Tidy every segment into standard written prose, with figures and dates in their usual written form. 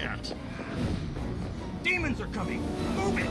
can't. Demons are coming! Move it!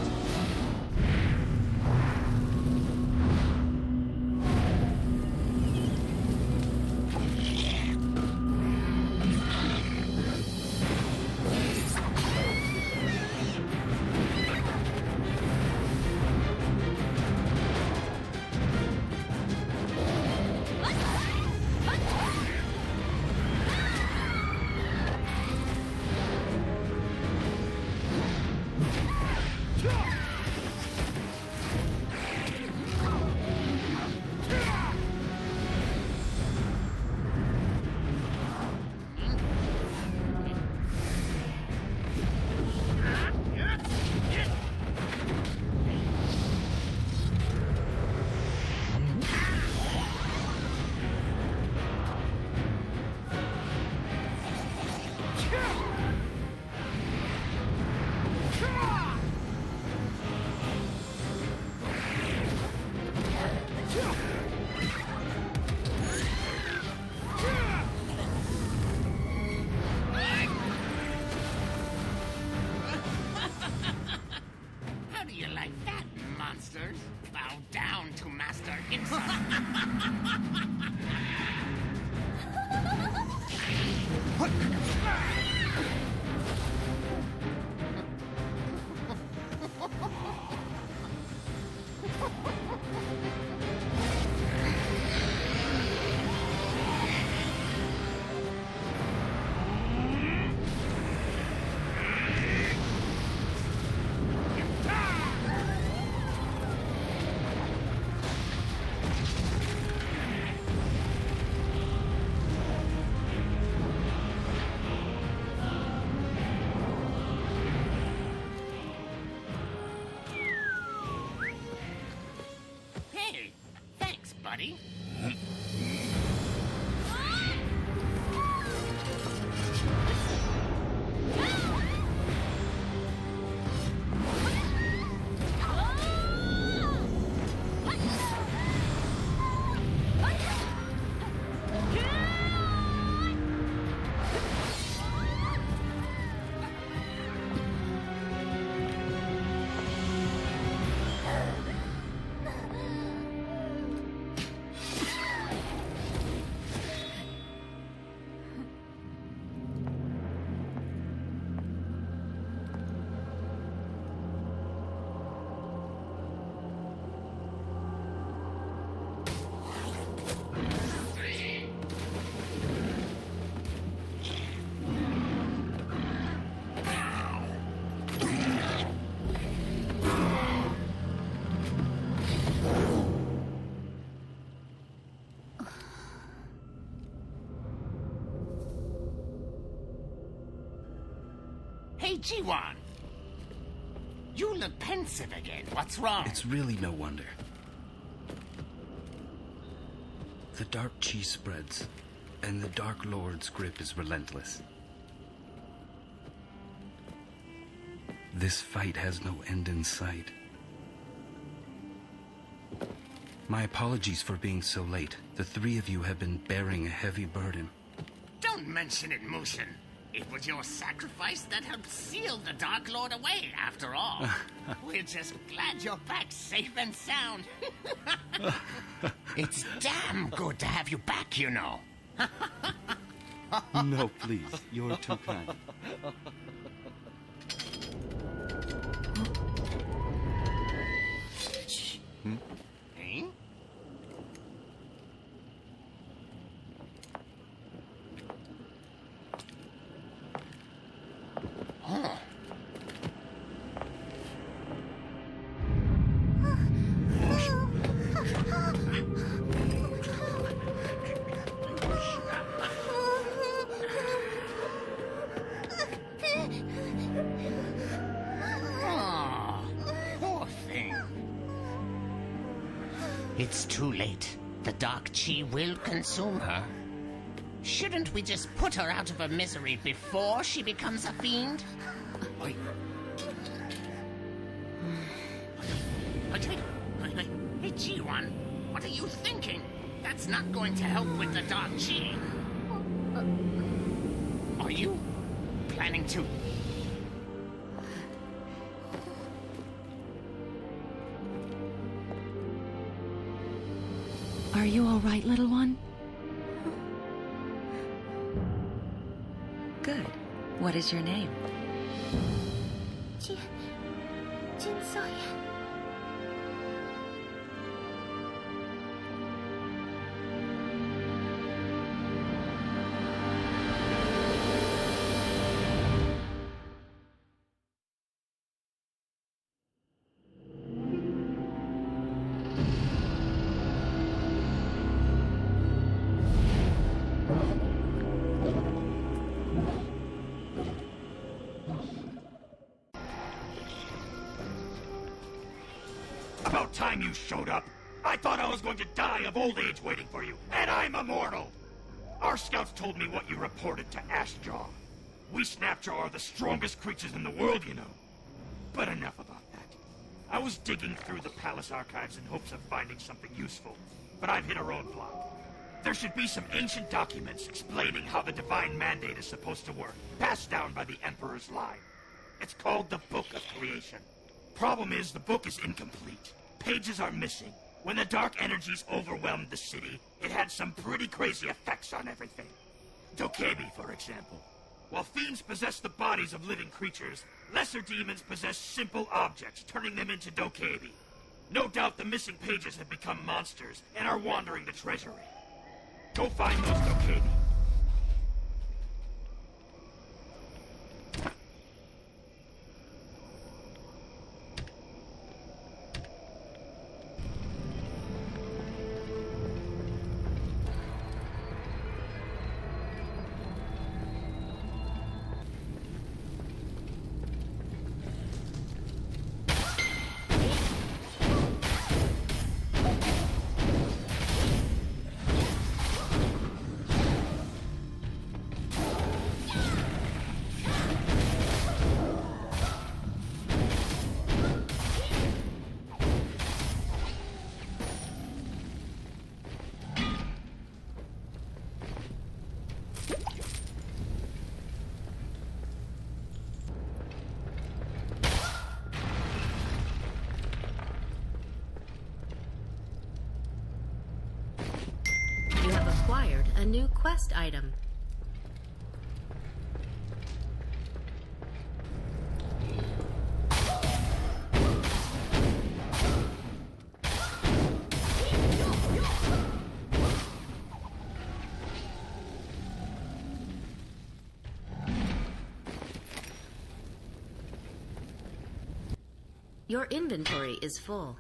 Hey, Jongwon! You look pensive again. What's wrong? It's really no wonder. The dark chi spreads, and the Dark Lord's grip is relentless. This fight has no end in sight. My apologies for being so late. The three of you have been bearing a heavy burden. Don't mention it, Mushin. It was your sacrifice that helped seal the Dark Lord away, after all. We're just glad you're back safe and sound. It's damn good to have you back, you know. No, please. You're too kind. Hmm? Huh? Poor thing. It's too late. The dark chi will consume her. Shouldn't we just put her out of her misery before she becomes a fiend? Oi. Hey, Jongwon, what are you thinking? That's not going to help with the dark chi. Are you planning to Are you all right, little one? Good. What is your name? Jinsoyun. About time you showed up. I thought I was going to die of old age waiting for you, and I'm immortal. Our scouts told me what you reported to Ashjaw. We Snapjaw are the strongest creatures in the world, you know. But enough about that. I was digging through the palace archives in hopes of finding something useful, but I've hit a roadblock. There should be some ancient documents explaining how the Divine Mandate is supposed to work, passed down by the Emperor's line. It's called the Book of Creation. Problem is, the book is incomplete. Pages are missing. When the dark energies overwhelmed the city, it had some pretty crazy effects on everything. Dokebi, for example. While fiends possess the bodies of living creatures, lesser demons possess simple objects, turning them into Dokebi. No doubt the missing pages have become monsters and are wandering the treasury. Go find those Dokebi. Acquired a new quest item. Your inventory is full.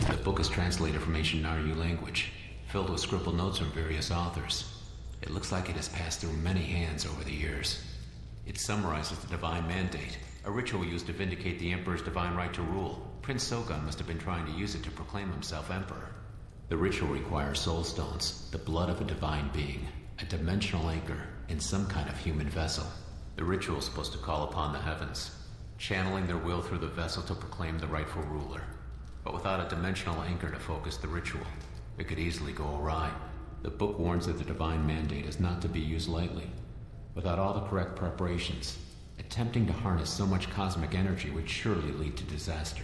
The book is translated from ancient Naryu language, filled with scribbled notes from various authors. It looks like it has passed through many hands over the years. It summarizes the Divine Mandate, a ritual used to vindicate the Emperor's divine right to rule. Prince Sogun must have been trying to use it to proclaim himself Emperor. The ritual requires soul stones, the blood of a divine being, a dimensional anchor, in some kind of human vessel. The ritual is supposed to call upon the heavens, channeling their will through the vessel to proclaim the rightful ruler. But without a dimensional anchor to focus the ritual, it could easily go awry. The book warns that the Divine Mandate is not to be used lightly. Without all the correct preparations, attempting to harness so much cosmic energy would surely lead to disaster.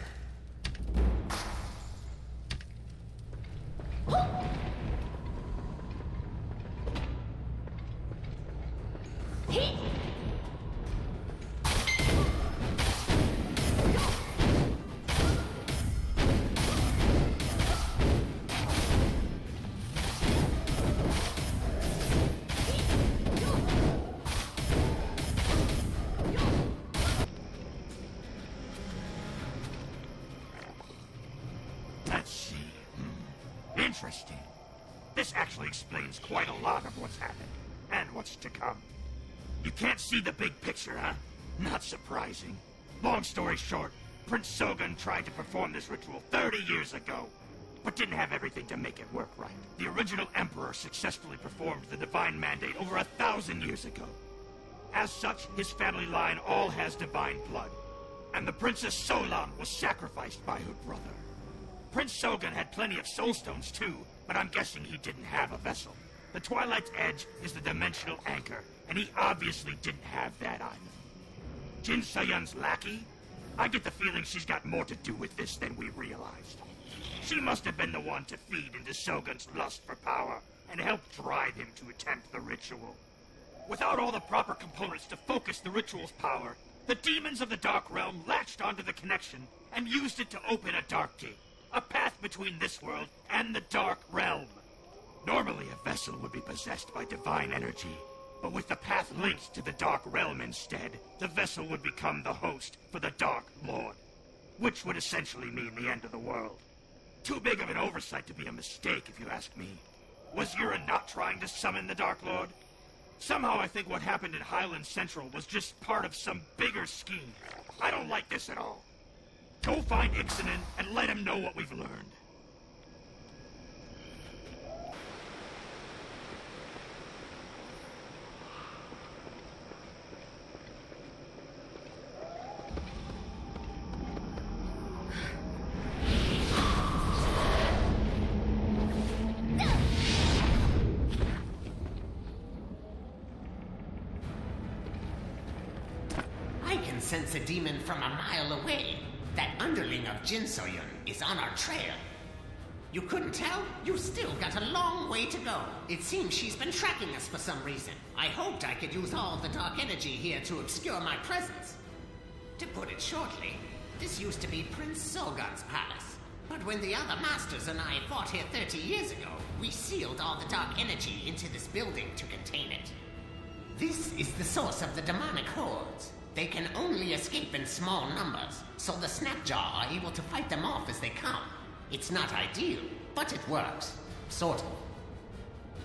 Interesting. This actually explains quite a lot of what's happened, and what's to come. You can't see the big picture, huh? Not surprising. Long story short, Prince Sogun tried to perform this ritual 30 years ago, but didn't have everything to make it work right. The original Emperor successfully performed the Divine Mandate over 1,000 years ago. As such, his family line all has divine blood, and the Princess Solam was sacrificed by her brother. Prince Sogun had plenty of soul stones too, but I'm guessing he didn't have a vessel. The Twilight's Edge is the dimensional anchor, and he obviously didn't have that either. Jinsoyun's lackey? I get the feeling she's got more to do with this than we realized. She must have been the one to feed into Shogun's lust for power and help drive him to attempt the ritual. Without all the proper components to focus the ritual's power, the demons of the Dark Realm latched onto the connection and used it to open a Dark Gate, a path between this world and the Dark Realm. Normally, a vessel would be possessed by divine energy, but with the path linked to the Dark Realm instead, the vessel would become the host for the Dark Lord, which would essentially mean the end of the world. Too big of an oversight to be a mistake, if you ask me. Was Yura not trying to summon the Dark Lord? Somehow I think what happened in Highland Central was just part of some bigger scheme. I don't like this at all. Go find Ixanin and let him know what we've learned. Sense a demon from a mile away. That underling of Jinsoyun is on our trail. You couldn't tell? You've still got a long way to go. It seems she's been tracking us for some reason. I hoped I could use all the dark energy here to obscure my presence. To put it shortly, this used to be Prince Sogan's palace. But when the other masters and I fought here 30 years ago, we sealed all the dark energy into this building to contain it. This is the source of the demonic hordes. They can only escape in small numbers, so the Snapjaw are able to fight them off as they come. It's not ideal, but it works. Sort of.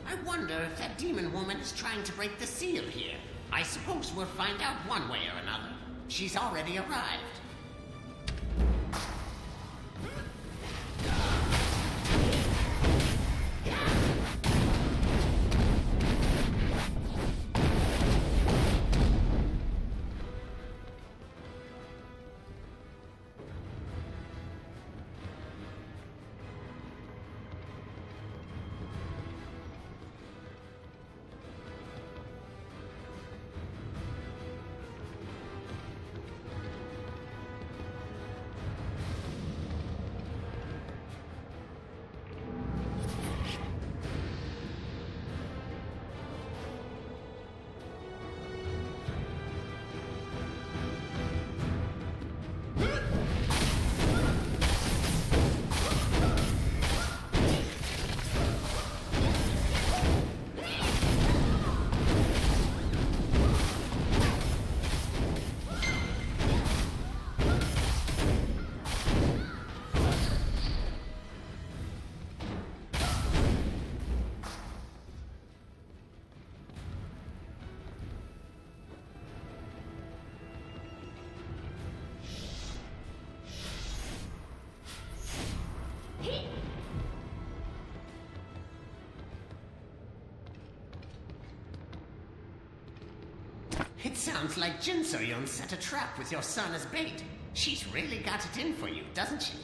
I wonder if that demon woman is trying to break the seal here. I suppose we'll find out one way or another. She's already arrived. It sounds like Jinsoyun set a trap with your son as bait. She's really got it in for you, doesn't she?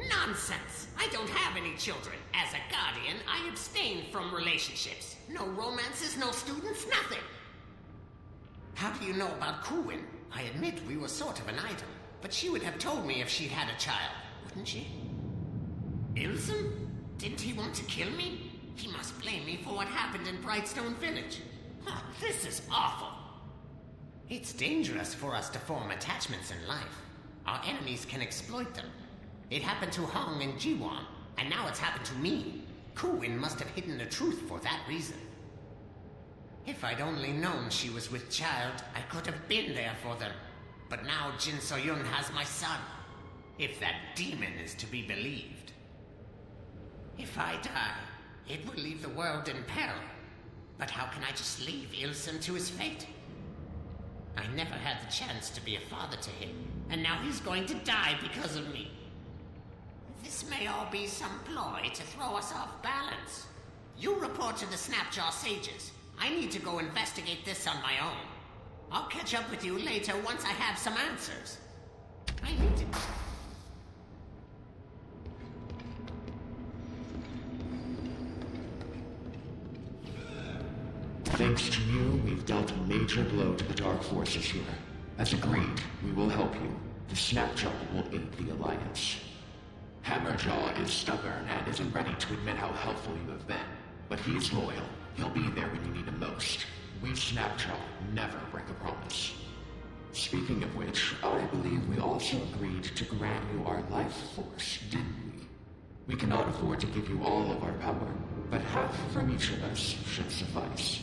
Nonsense! I don't have any children. As a guardian, I abstain from relationships. No romances, no students, nothing. How do you know about Kuwin? I admit we were sort of an item, but she would have told me if she'd had a child, wouldn't she? Ilsum? Didn't he want to kill me? He must blame me for what happened in Brightstone Village. Huh, this is awful. It's dangerous for us to form attachments in life. Our enemies can exploit them. It happened to Hong and Jiwon, and now it's happened to me. Kuwin must have hidden the truth for that reason. If I'd only known she was with child, I could have been there for them. But now Jinsoyun has my son. If that demon is to be believed. If I die, it will leave the world in peril. But how can I just leave Ilsum to his fate? I never had the chance to be a father to him, and now he's going to die because of me. This may all be some ploy to throw us off balance. You report to the Snapjaw Sages. I need to go investigate this on my own. I'll catch up with you later once I have some answers. I need to... Thanks to you, we've dealt a major blow to the Dark Forces here. As agreed, we will help you. The Snapjaw will aid the Alliance. Hammerjaw is stubborn and isn't ready to admit how helpful you have been. But he's loyal. He'll be there when you need him most. We Snapjaw never break a promise. Speaking of which, I believe we also agreed to grant you our life force, didn't we? We cannot afford to give you all of our power, but half from each of us should suffice.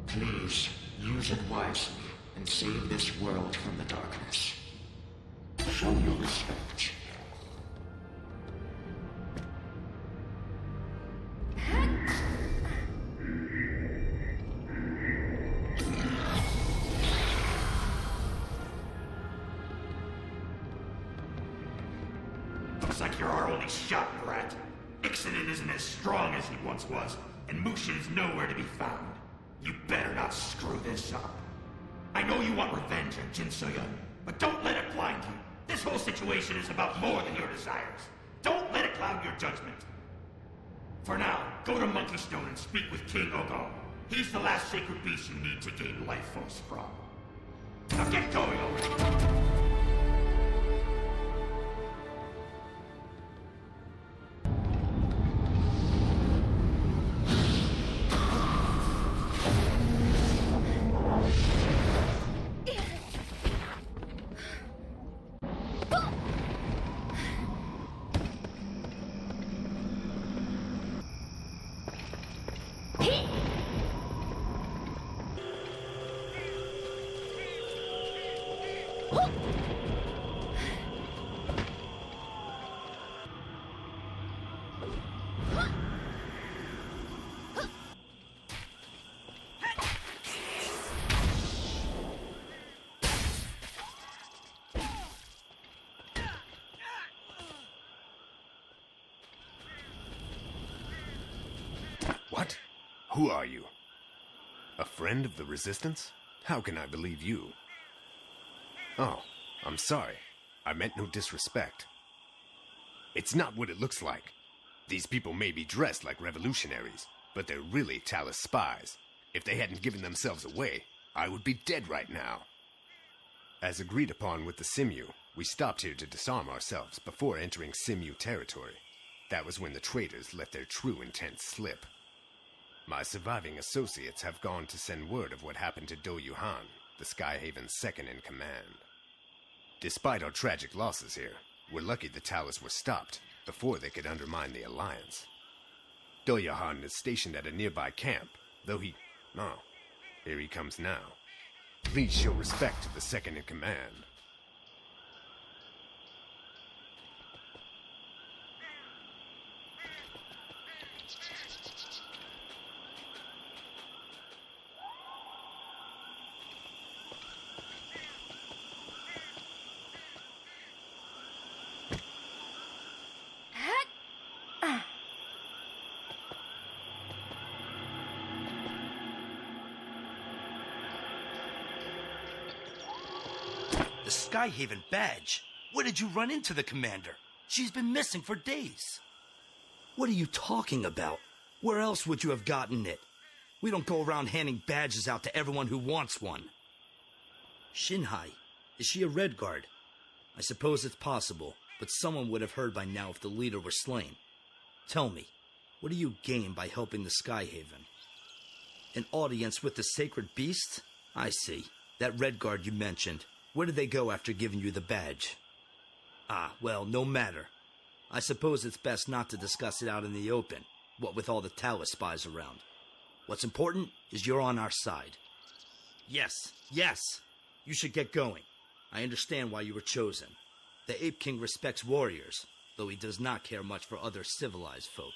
Please, use it wisely and save this world from the darkness. Show your respect. Looks like you're our only shot, brat. Ixanin isn't as strong as he once was, and Mushin is nowhere to be found. You better not screw this up. I know you want revenge on Jinsoyun, but don't let it blind you. This whole situation is about more than your desires. Don't let it cloud your judgment. For now, go to Monkey Stone and speak with King Ogong. He's the last sacred beast you need to gain life force from. Now get going already! What? Who are you? A friend of the Resistance? How can I believe you? Oh, I'm sorry. I meant no disrespect. It's not what it looks like. These people may be dressed like revolutionaries, but they're really Talus spies. If they hadn't given themselves away, I would be dead right now. As agreed upon with the Simu, we stopped here to disarm ourselves before entering Simu territory. That was when the traitors let their true intent slip. My surviving associates have gone to send word of what happened to Doyung, the Skyhaven's second-in-command. Despite our tragic losses here, we're lucky the Talus were stopped before they could undermine the Alliance. Doyung is stationed at a nearby camp, though he... Oh, here he comes now. Please show respect to the second-in-command. The Skyhaven badge? Where did you run into the commander? She's been missing for days. What are you talking about? Where else would you have gotten it? We don't go around handing badges out to everyone who wants one. Shinhai, is she a Red Guard? I suppose it's possible, but someone would have heard by now if the leader were slain. Tell me, what do you gain by helping the Skyhaven? An audience with the sacred beast? I see. That Red Guard you mentioned. Where did they go after giving you the badge? Ah, well, no matter. I suppose it's best not to discuss it out in the open, what with all the Talus spies around. What's important is you're on our side. Yes, yes! You should get going. I understand why you were chosen. The Ape King respects warriors, though he does not care much for other civilized folk.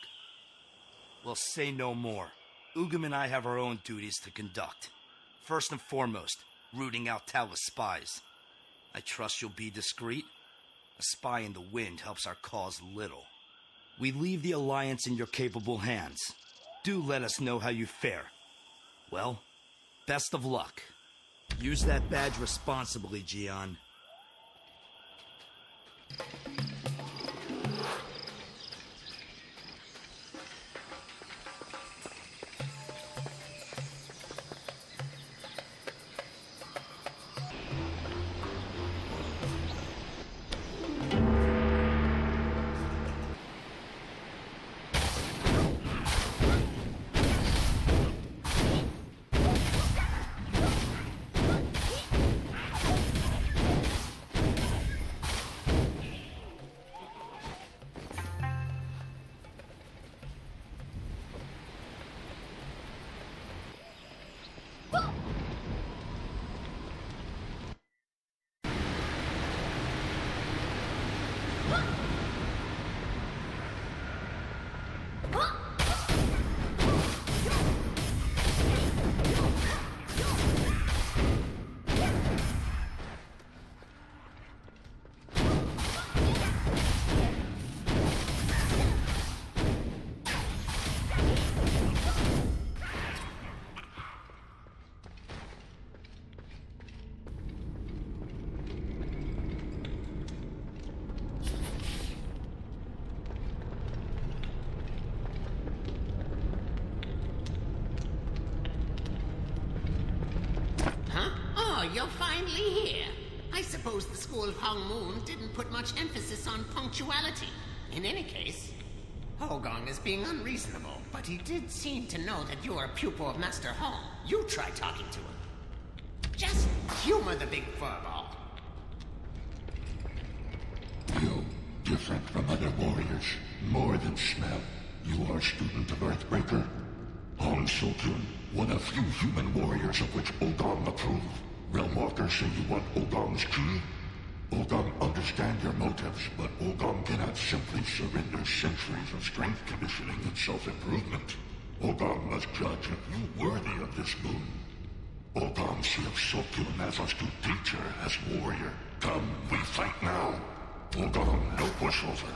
Well, say no more. Ugam and I have our own duties to conduct. First and foremost, rooting out Talus spies. I trust you'll be discreet. A spy in the wind helps our cause little. We leave the Alliance in your capable hands. Do let us know how you fare. Well, best of luck. Use that badge responsibly, Jian. you're finally here. I suppose the school of Hong Moon didn't put much emphasis on punctuality. In any case, Ogong is being unreasonable, but he did seem to know that you're a pupil of Master Hong. You try talking to him. Just humor the big furball. You, different from other warriors, more than smell. You are student of Earthbreaker. Hong Sokun, one of few human warriors of which Ogong approve. Realmwalkers say you want Ogong's key? Ogong understand your motives, but Ogong cannot simply surrender centuries of strength conditioning and self-improvement. Ogong must judge if you worthy of this boon. Ogong sees Sokun as a student teacher, as warrior. Come, we fight now. Ogong, no pushover.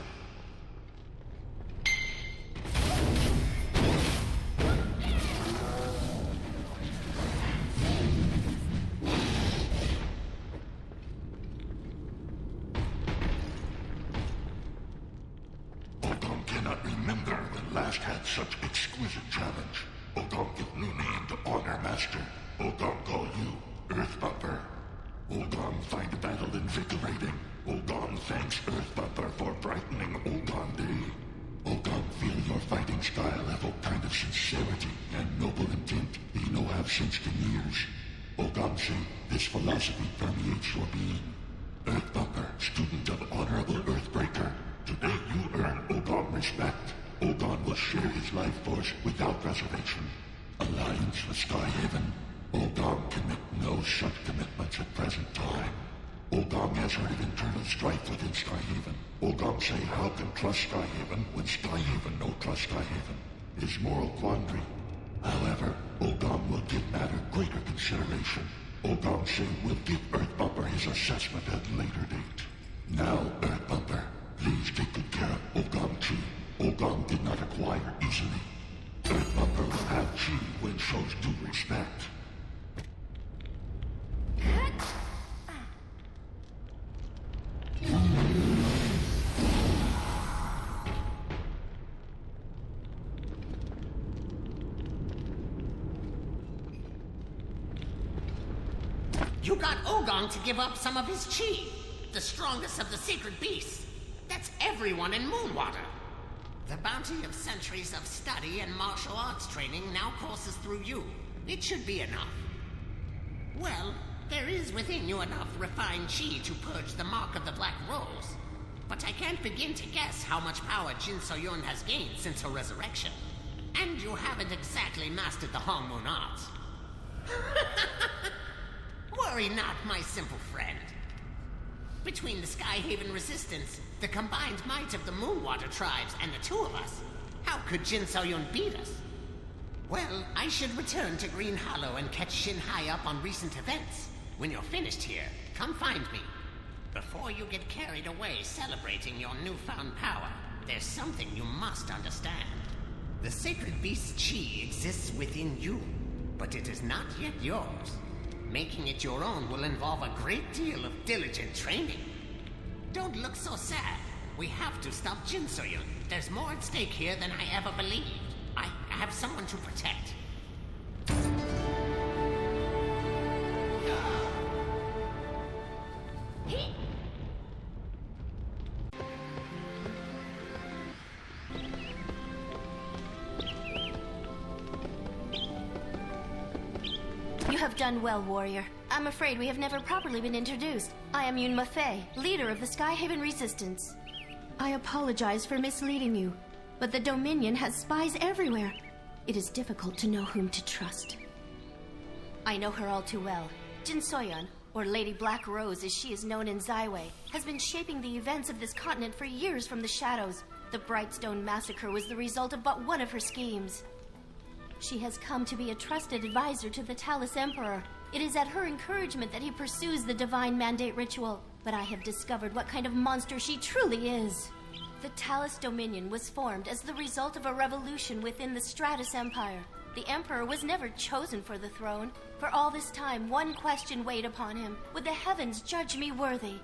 Ogong cannot remember when last had such exquisite challenge. Ogong give new name to honor master. Ogong call you Earthbumper. Ogong find battle invigorating. Ogong thanks Earthbumper for brightening Ogong Day. Ogong feel your fighting style have a kind of sincerity and noble intent he no have since the years. Ogong say this philosophy permeates your being. Earthbumper, student of honorable Earthbreaker. Today you earn Ogong respect. Ogong will share his life force without reservation. Alliance with Skyhaven. Ogong can make no such commitments at present time. Ogong has heard of internal strife within Skyhaven. Ogong say how can trust Skyhaven when Skyhaven no trust Skyhaven? His moral quandary. However, Ogong will give matter greater consideration. Ogong say will give Earthbumper his assessment at a later date. Now, Earthbumper, please take good care of Ogong Chi. Ogong did not acquire easily. Earthbumper will have Chi when shows due respect. You got Ogong to give up some of his chi, the strongest of the sacred beasts. That's everyone in Moonwater. The bounty of centuries of study and martial arts training now courses through you. It should be enough. Well, there is within you enough refined chi to purge the mark of the Black Rose. But I can't begin to guess how much power Jinsoyun has gained since her resurrection. And you haven't exactly mastered the Hong Moon arts. Worry not, my simple friend. Between the Skyhaven resistance, the combined might of the Moonwater tribes, and the two of us, how could Jinsoyun beat us? Well, I should return to Green Hollow and catch Shin Hai up on recent events. When you're finished here, come find me. Before you get carried away celebrating your newfound power, there's something you must understand. The sacred beast's chi exists within you, but it is not yet yours. Making it your own will involve a great deal of diligent training. Don't look so sad. We have to stop Jinsoyun. There's more at stake here than I ever believed. I have someone to protect. You have done well, warrior. I'm afraid we have never properly been introduced. I am Yunwa, leader of the Skyhaven Resistance. I apologize for misleading you, but the Dominion has spies everywhere. It is difficult to know whom to trust. I know her all too well. Jinsoyun, or Lady Black Rose as she is known in Zaiwei, has been shaping the events of this continent for years from the shadows. The Brightstone Massacre was the result of but one of her schemes. She has come to be a trusted advisor to the Talus Emperor. It is at her encouragement that he pursues the Divine Mandate ritual. But I have discovered what kind of monster she truly is. The Talus Dominion was formed as the result of a revolution within the Stratus Empire. The Emperor was never chosen for the throne. For all this time, one question weighed upon him. Would the heavens judge me worthy?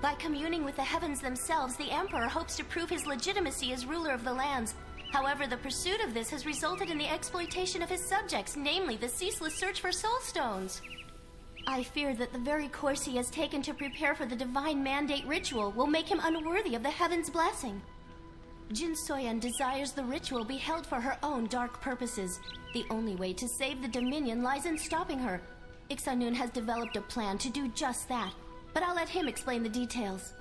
By communing with the heavens themselves, the Emperor hopes to prove his legitimacy as ruler of the lands. However, the pursuit of this has resulted in the exploitation of his subjects, namely the ceaseless search for soul stones. I fear that the very course he has taken to prepare for the divine mandate ritual will make him unworthy of the heaven's blessing. Jinsoyun desires the ritual be held for her own dark purposes. The only way to save the Dominion lies in stopping her. Ixanun has developed a plan to do just that, but I'll let him explain the details.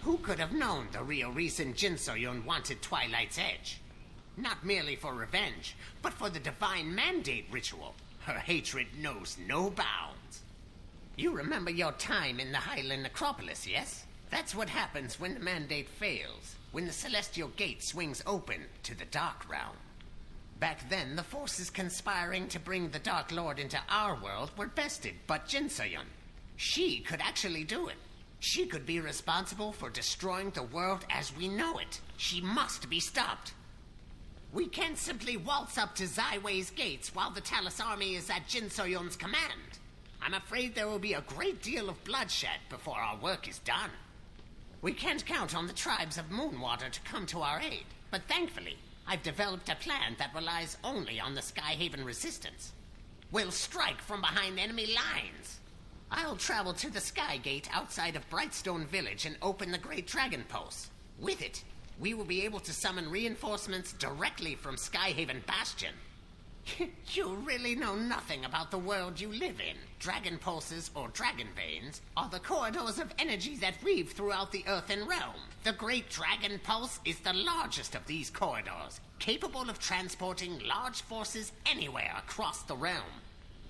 Who could have known the real reason Jinsoyun wanted Twilight's Edge? Not merely for revenge, but for the divine mandate ritual. Her hatred knows no bounds. You remember your time in the Highland Necropolis, yes? That's what happens when the mandate fails, when the celestial gate swings open to the Dark Realm. Back then, the forces conspiring to bring the Dark Lord into our world were bested, but Jinsoyun. She could actually do it. She could be responsible for destroying the world as we know it. She must be stopped. We can't simply waltz up to Zaiwei's gates while the Talus army is at Jinsoyun's command. I'm afraid there will be a great deal of bloodshed before our work is done. We can't count on the tribes of Moonwater to come to our aid, but thankfully, I've developed a plan that relies only on the Skyhaven resistance. We'll strike from behind enemy lines. I'll travel to the Sky Gate outside of Brightstone Village and open the Great Dragon Post. With it, we will be able to summon reinforcements directly from Skyhaven Bastion. You really know nothing about the world you live in. Dragon pulses, or dragon veins, are the corridors of energy that weave throughout the earthen realm. The Great Dragon Pulse is the largest of these corridors, capable of transporting large forces anywhere across the realm.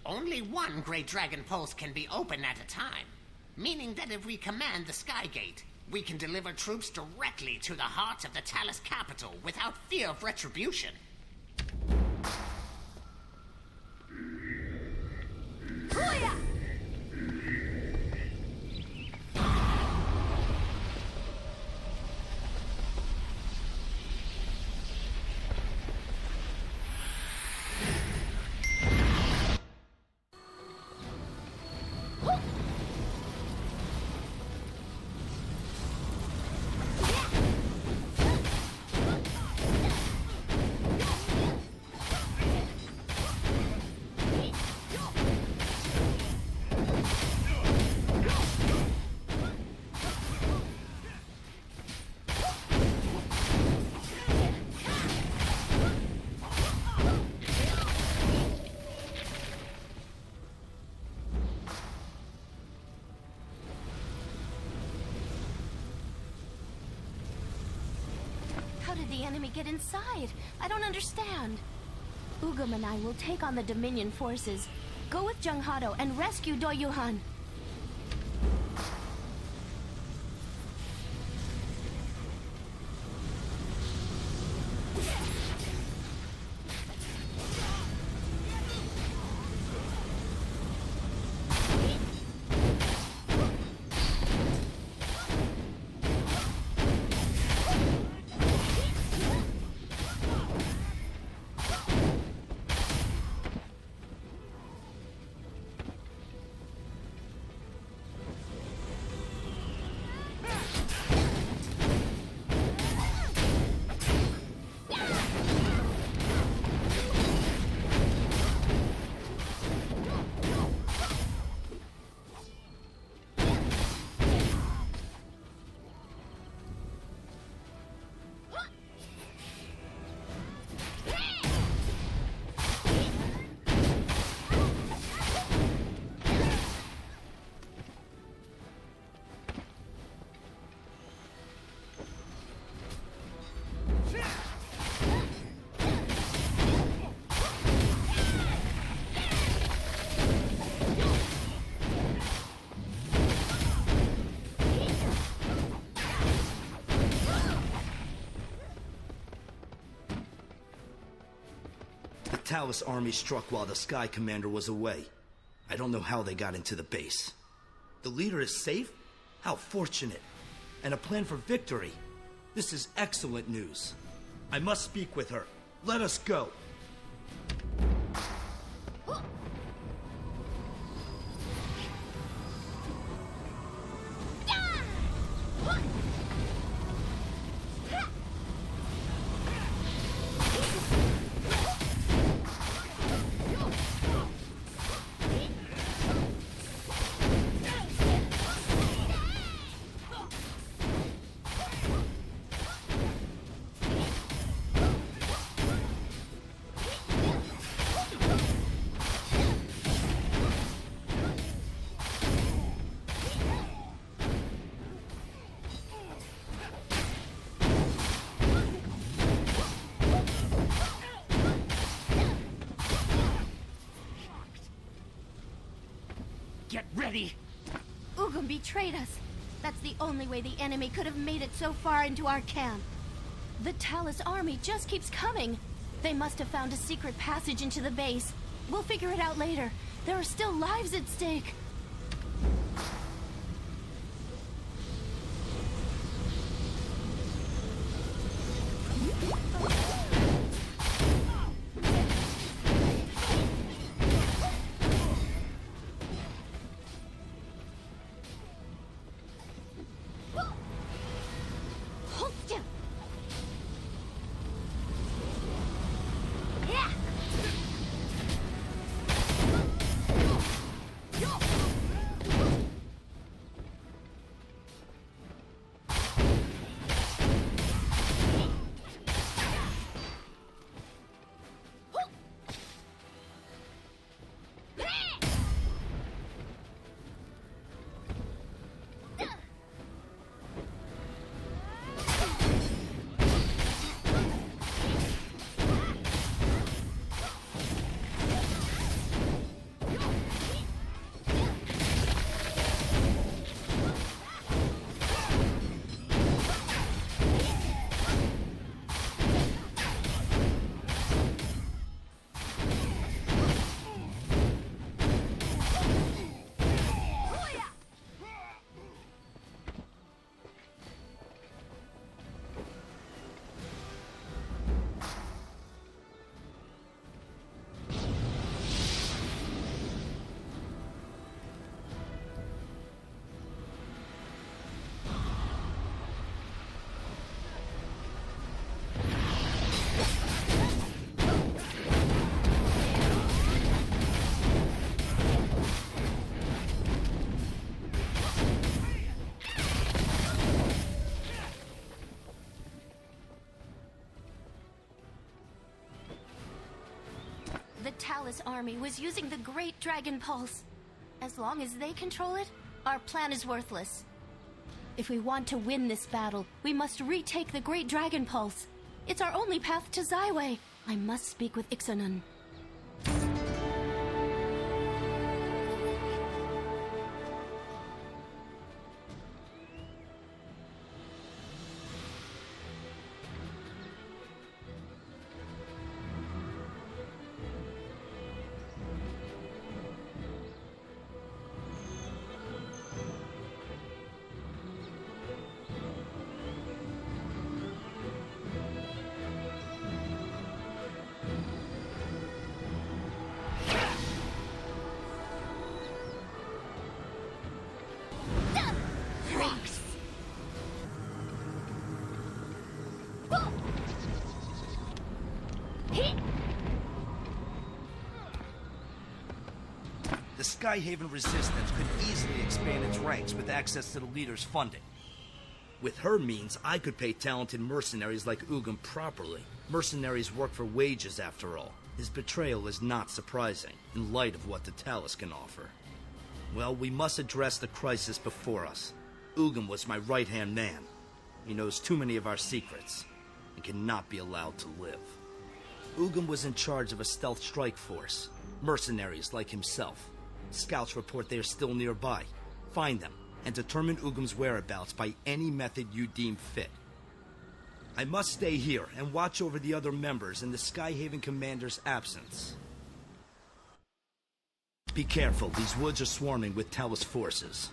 Only one Great Dragon Pulse can be open at a time, meaning that if we command the Skygate, we can deliver troops directly to the heart of the Talus capital without fear of retribution. Booyah! How did the enemy get inside? I don't understand. Ugum and I will take on the Dominion forces. Go with Junghado and rescue Doyung. The Talus army struck while the Sky Commander was away. I don't know how they got into the base. The leader is safe? How fortunate. And a plan for victory. This is excellent news. I must speak with her. Let us go. already! Ogong betrayed us. That's the only way the enemy could have made it so far into our camp. The Talus army just keeps coming. They must have found a secret passage into the base. We'll figure it out later. There are still lives at stake. The Talus army was using the Great Dragon Pulse. As long as they control it, our plan is worthless. If we want to win this battle, we must retake the Great Dragon Pulse. It's our only path to Zaiwei. I must speak with Ixanan. The Skyhaven Resistance could easily expand its ranks with access to the leader's funding. With her means, I could pay talented mercenaries like Ogong properly. Mercenaries work for wages, after all. His betrayal is not surprising, in light of what the Talus can offer. Well, we must address the crisis before us. Ogong was my right-hand man. He knows too many of our secrets, and cannot be allowed to live. Ogong was in charge of a stealth strike force. Mercenaries like himself. Scouts report they are still nearby. Find them, and determine Ogong's whereabouts by any method you deem fit. I must stay here and watch over the other members in the Skyhaven Commander's absence. Be careful, these woods are swarming with Talus forces.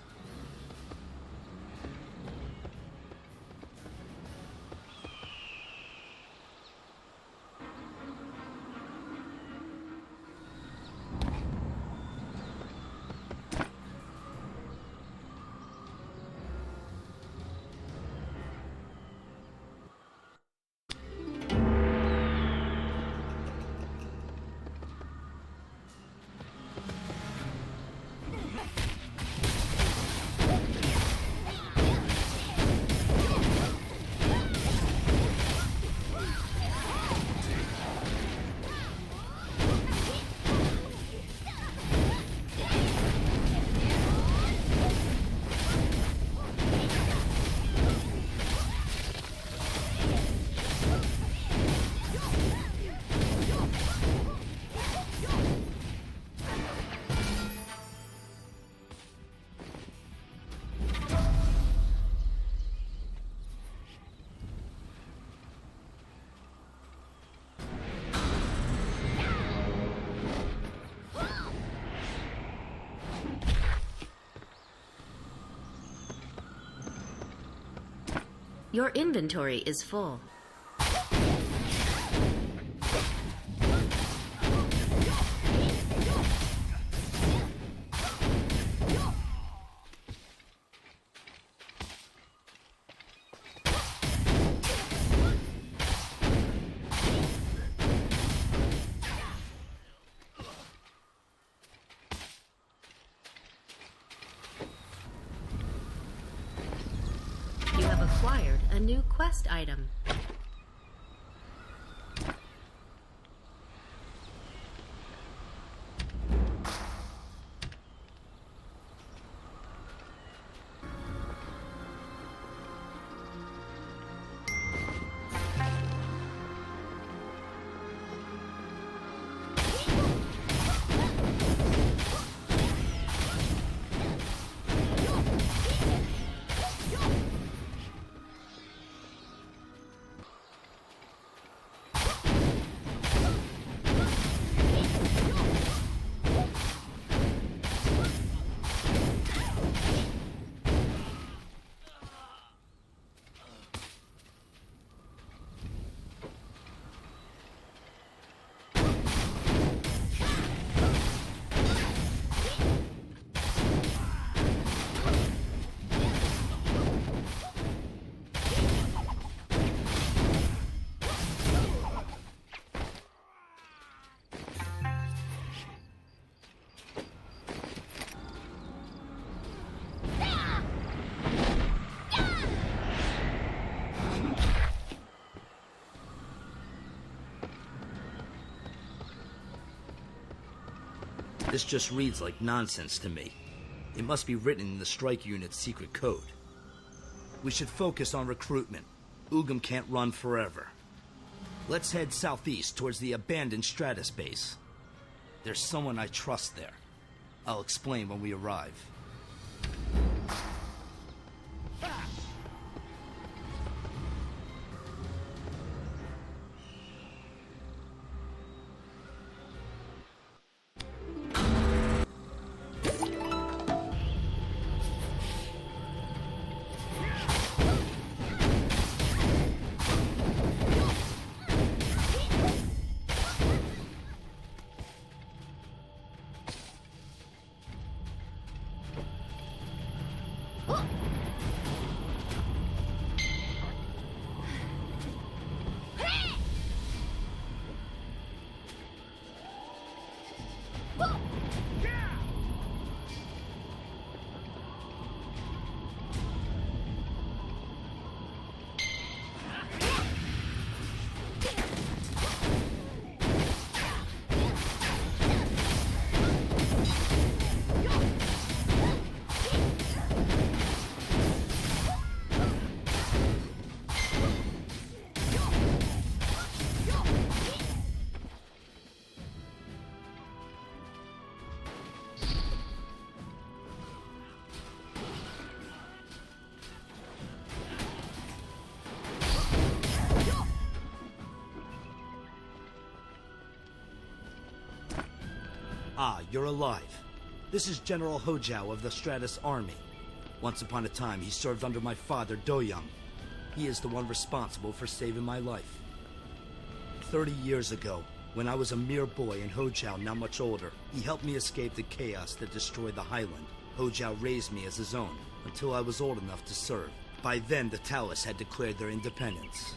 Your inventory is full. Acquired a new quest item. This just reads like nonsense to me. It must be written in the strike unit's secret code. We should focus on recruitment. Ogong can't run forever. Let's head southeast towards the abandoned Stratus base. There's someone I trust there. I'll explain when we arrive. Ah, you're alive. This is General Hammerjaw of the Stratus Army. Once upon a time, he served under my father, Doyung. He is the one responsible for saving my life. 30 years ago, when I was a mere boy and Hammerjaw not much older, he helped me escape the chaos that destroyed the Highland. Hammerjaw raised me as his own, until I was old enough to serve. By then, the Talus had declared their independence.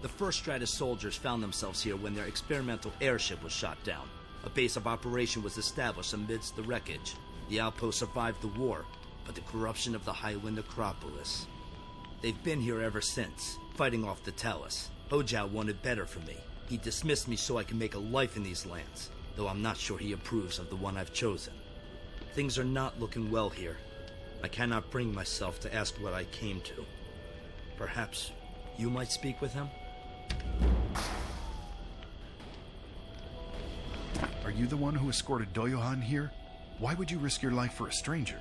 The first Stratus soldiers found themselves here when their experimental airship was shot down. A base of operation was established amidst the wreckage. The outpost survived the war, but the corruption of the Highland Necropolis. They've been here ever since, fighting off the Talus. Hammerjaw wanted better for me. He dismissed me so I can make a life in these lands, though I'm not sure he approves of the one I've chosen. Things are not looking well here. I cannot bring myself to ask what I came to. Perhaps you might speak with him? Are you the one who escorted Doyung here? Why would you risk your life for a stranger?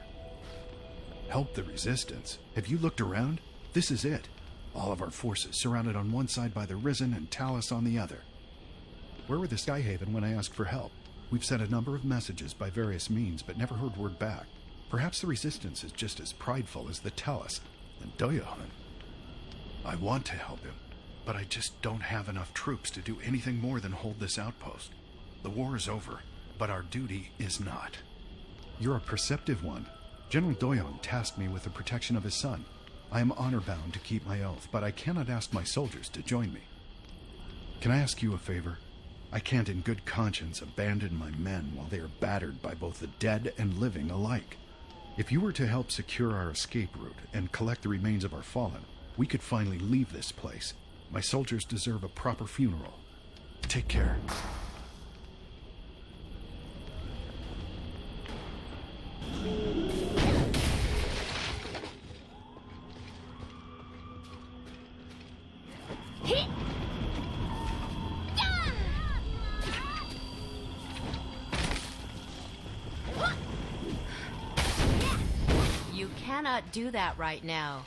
Help the resistance. Have you looked around? This is it. All of our forces surrounded on one side by the Risen and Talus on the other. Where were the Skyhaven when I asked for help? We've sent a number of messages by various means, but never heard word back. Perhaps the resistance is just as prideful as the Talus and Doyung. I want to help him, but I just don't have enough troops to do anything more than hold this outpost. The war is over, but our duty is not. You're a perceptive one. General Doyung tasked me with the protection of his son. I am honor-bound to keep my oath, but I cannot ask my soldiers to join me. Can I ask you a favor? I can't in good conscience abandon my men while they are battered by both the dead and living alike. If you were to help secure our escape route and collect the remains of our fallen, we could finally leave this place. My soldiers deserve a proper funeral. Take care. You cannot do that right now.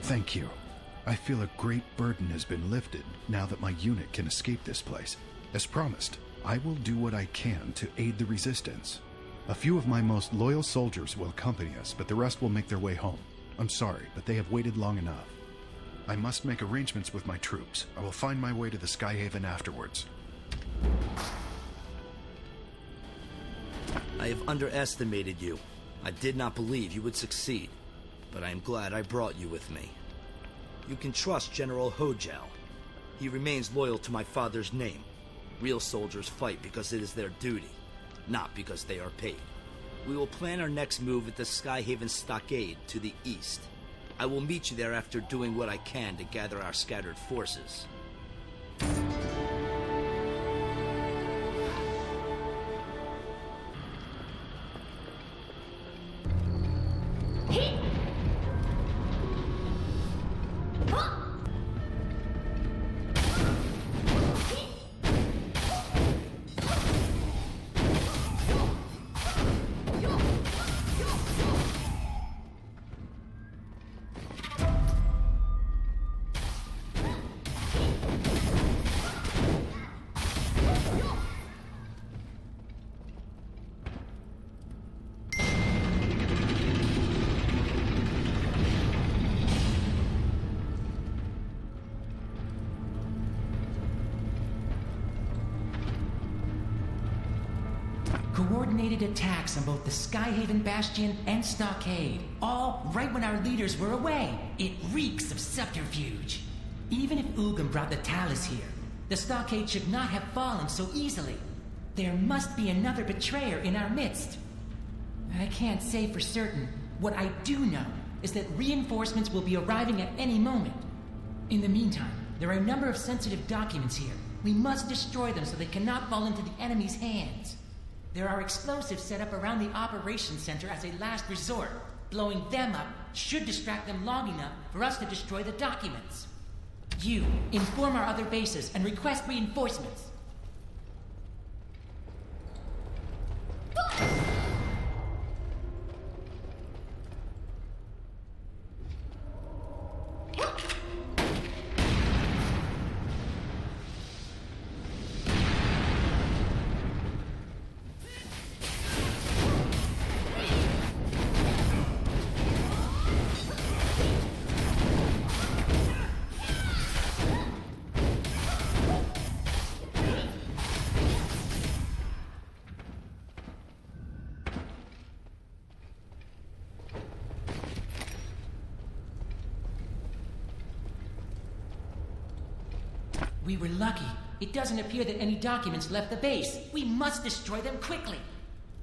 Thank you. I feel a great burden has been lifted now that my unit can escape this place. As promised, I will do what I can to aid the resistance. A few of my most loyal soldiers will accompany us, but the rest will make their way home. I'm sorry, but they have waited long enough. I must make arrangements with my troops. I will find my way to the Skyhaven afterwards. I have underestimated you. I did not believe you would succeed, but I am glad I brought you with me. You can trust General Hajoon. He remains loyal to my father's name. Real soldiers fight because it is their duty, not because they are paid. We will plan our next move at the Skyhaven Stockade to the east. I will meet you there after doing what I can to gather our scattered forces. Coordinated attacks on both the Skyhaven Bastion and Stockade, all right when our leaders were away. It reeks of subterfuge. Even if Ogong brought the Talus here, the Stockade should not have fallen so easily. There must be another betrayer in our midst. I can't say for certain. What I do know is that reinforcements will be arriving at any moment. In the meantime, there are a number of sensitive documents here. We must destroy them so they cannot fall into the enemy's hands. There are explosives set up around the operations center as a last resort. Blowing them up should distract them long enough for us to destroy the documents. You, inform our other bases and request reinforcements. We were lucky. It doesn't appear that any documents left the base. We must destroy them quickly.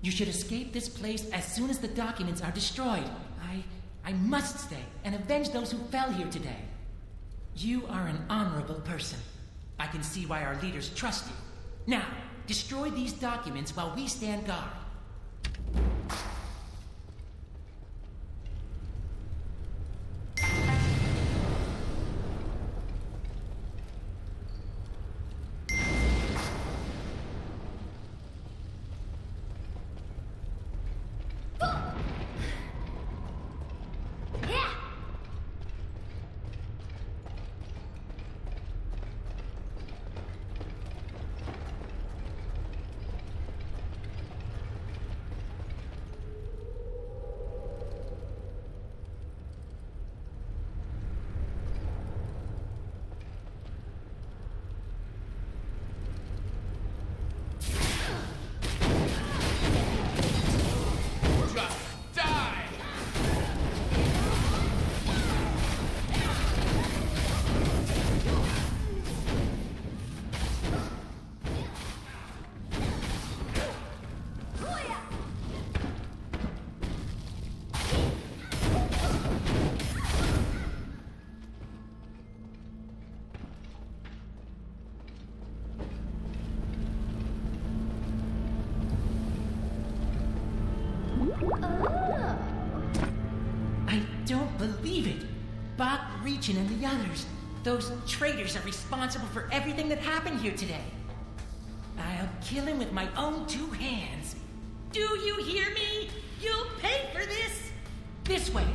You should escape this place as soon as the documents are destroyed. I must stay and avenge those who fell here today. You are an honorable person. I can see why our leaders trust you. Now, destroy these documents while we stand guard. Believe it! Bach, Reachin, and the others. Those traitors are responsible for everything that happened here today. I'll kill him with my own two hands. Do you hear me? You'll pay for this! This way!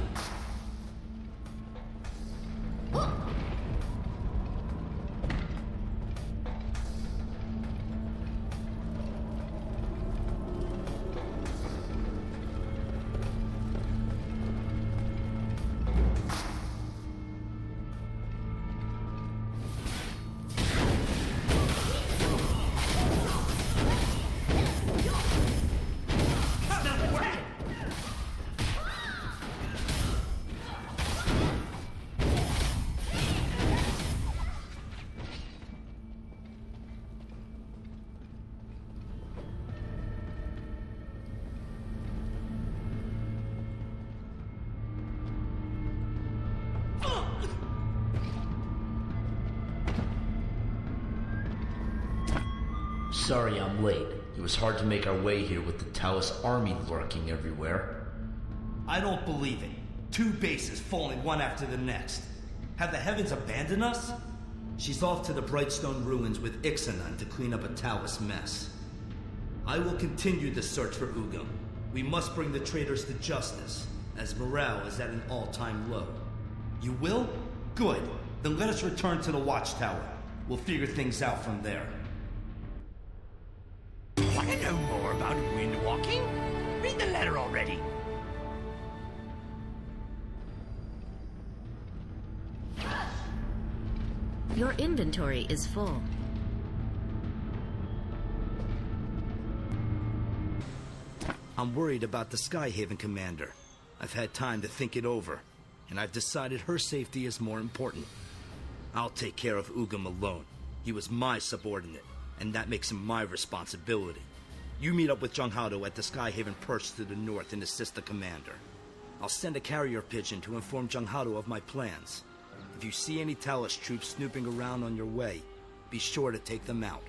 sorry I'm late. It was hard to make our way here with the Talos army lurking everywhere. I don't believe it. 2 bases falling one after the next. Have the heavens abandoned us? She's off to the Brightstone ruins with Yesana to clean up a Talos mess. I will continue the search for Ogong. We must bring the traitors to justice, as morale is at an all-time low. You will? Good. Then let us return to the watchtower. We'll figure things out from there. Want to know more about windwalking? Read the letter already. Your inventory is full. I'm worried about the Skyhaven commander. I've had time to think it over, and I've decided her safety is more important. I'll take care of Ogong alone. He was my subordinate, and that makes him my responsibility. You meet up with Junghado at the Skyhaven perch to the north and assist the commander. I'll send a carrier pigeon to inform Junghado of my plans. If you see any Talos troops snooping around on your way, be sure to take them out.